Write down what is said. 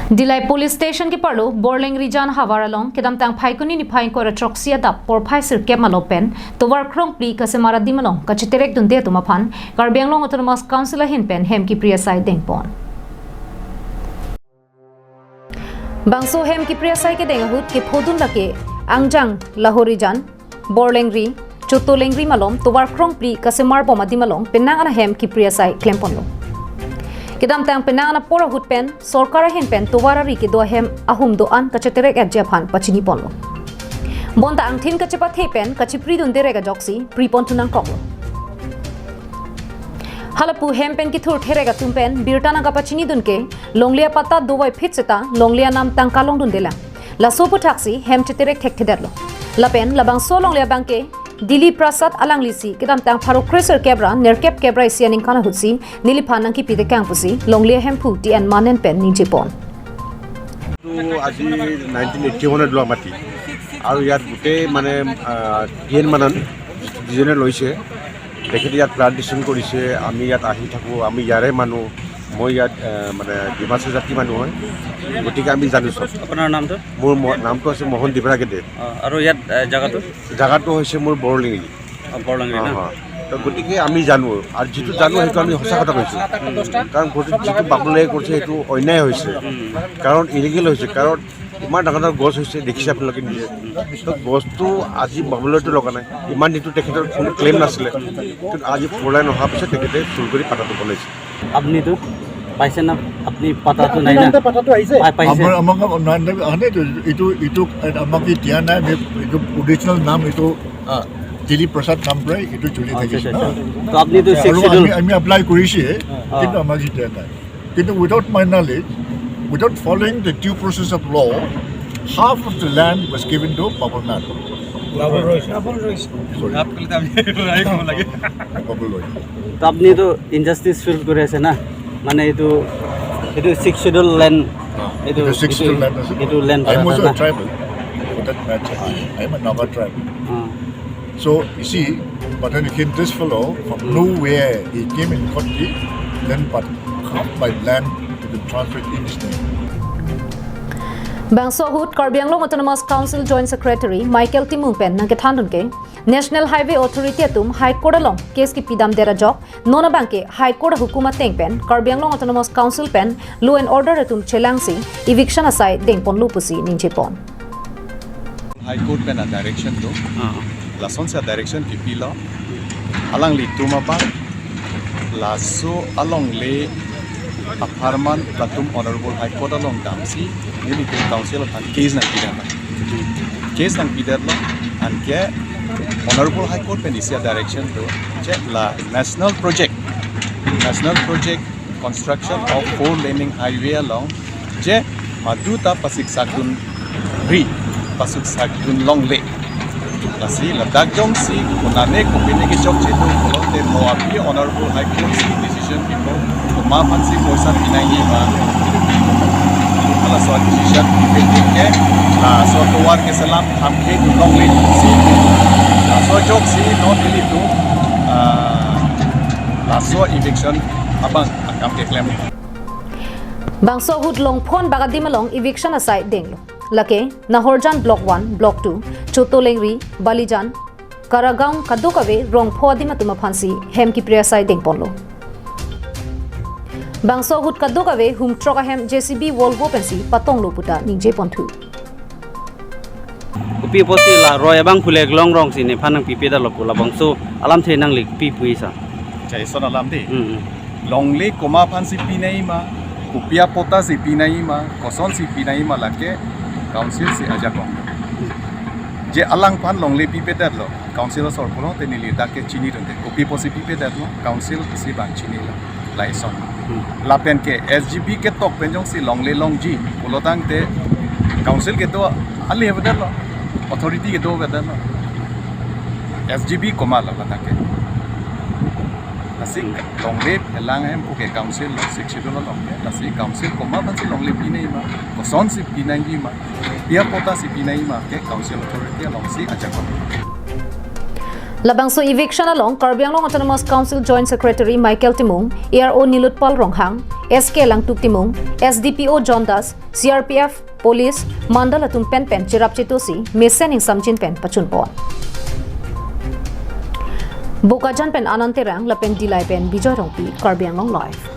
Dilai police station ki parlo Borleng Rijan Havaralong kedam tang phaikuni ni phain ko troxia da por phai sir ke malopen to war krong pri ka se mara dimalong ka chiterek dun de to maphan Karbianglong Autonomous Council hin pen hem ki priya sai dengpon Bangso hem ki priya sai ke deng hut ke phodun lake angjang lahorijan Borlengri Chotolengri malom to war krong pri ka se mar boma dimalong penang ana hem ki priya sai klempon lo Kedam tang penang na pora hut pen sorkara hin pen tuwara ri ke do hem ahum do an kacheterek at japan pachini ponlo bonda ang thin kachepa the pen kachipri dun derega joksi pri pon tunang koklo halapu hem pen ki thur therega tum pen birtana ka pachini dun ke longlia pata dowai phitseta longlia nam tang kalong dun dela la sopu taxi hem cheterek thek thederlo la pen labang so longlia bangke Dili Prasad Alanglisi kedam tang pharo crescer kebra nerkep kebra sianing kana hutsi niliphanang ki pide kang pusi longlia hempu ti and manen pen ni jepon to আজি 1981 ত লোৱা মাটি আৰু ইয়াত গোটেই মানে TN মানন যিজনে লৈছে তেখেতে ইয়াত প্লান্টেশ্যন কৰিছে আমি ইয়াত আহি থাকো আমি ইয়াৰে মানুহ মই ইয়াত মানে ডিমাচা জাতি মানুহ হয় গতিকে আমি জানো সব আপোনাৰ নামটো মোৰ নামটো আছে মোহন দিবৰাগেদে আৰু ইয়াত জাগাটো হৈছে মোৰ বৰলিঙি না তো গতিকে আমি জানো আৰু যেটো জানো সেইটো আমি সঁচা কথা কৈছো কাৰণ যেটো বাবুলে কৰিছে সেইটো অন্যায় হৈছে কাৰণ ইলিগেল হৈছে কাৰণ ইমান ডাঙৰ গছ হৈছে দেখিছে আপোনালোকে নিজে তো গছটো আজি বাবুলেটো লগা নাই ইমান দিনটো তেখেতৰ কোনো ক্লেইম নাছিলে কিন্তু আজি ফ'ৰলাইন অহাৰ পিছত তেখেতে ফুল কৰি পাতাটো বনাইছে আপনিতো পাইছে না আপনি পাতাটো নাই না পাতাটো আহিছে আমাক আনে এইটো আমাক দিয়া নাই এইটো অৰিজিনেল নাম এইটো দিলীপ প্ৰসাদ নাম পৰাই এইটো চলি থাকিছে তো আপনি তো আমি এপ্লাই কৰিছে কিন্তু আমাক দিয়া নাই কিন্তু without my knowledge without following the due process of law half of the land was given to Babul Roy তো আপনি তো ইনজাস্টিস ফিল কৰি আছে না মানে এইটো 6 schedule land এইটো 6 schedule land এইটো land I'm also a tribal but that matter I'm a Naga tribe so you see but then again this fellow from nowhere he came in country then but half my land to transfer in his name Bangso Hut Karbianglong Autonomous Council Joint Secretary Michael Timumpen nangkethandun ke National Highway Authority atum High Court along case ki pidam dera jok nona banke High Court hukuma tengpen Karbianglong Autonomous Council pen law and order atum chelangsi eviction asai dengpon lupusi ninjepon High Court pen a direction to lason sa direction ki pila alang li tumapa laso along le Aparman Platum Honorable High Court along Damsi Military Council of case nang pidar lo and ke Honorable High Court penisia direction to check la national project construction of 4-laning highway along je Maduta Pasig Sakun Long Lake Lasi ladak jong si kunane kupini ki chok chetu kolote moapi Honorable High Court decision people ma pansi koisa pinai ma ala so decision pending ke so towar ke salam hamke long late si so jok si not really to la so eviction abang akam ke claim Bangso Hut Longphon Bagadimalong eviction asai denglo Lake Nahorjan Block 1 Block 2 Chotolengri Balijan Karagaung Kadukave Rongpho adimatuma phansi hem ki priya sai dengponlo Bangso Hut Kadukave hum troka hem JCB Volvo pensi patonglo puta ninje ponthu pi poti la roy bang phulek long rong si ne phanang pi pe da lopula bangso alam the nang lik pi puisa chai son alam de long le koma phansi pinai ma kupia pota si pinai ma koson si pinai ma lake council si ajako je alang pan long le pi pe da lo council sor polo te ni lida ke chini rende kupi posi pi pe da lo council si ban chini la lai son la pen ke SGB ke tok pen jong si long le long ji polotang te council ke to ali have da lo authority ke do ga da lo SGB koma la bata ke asik long le lang hem ke council lo section lo long asik council koma ban si long le pi nei ma ko son si pi nei ma pia pota si pi nei ma ke council authority long si ajako Labangso eviction along Karbianglong Autonomous Council Joint Secretary Michael Timung ARO Nilutpal Ronghang SK Langtuk Timung, SDPO John Das, CRPF Police Mandala tum pen chirap chetosi mesening samjin pen pachun pon. Bokajan pen anante rang la pen dilai pen bijoy rongpi Karbiang Long Life.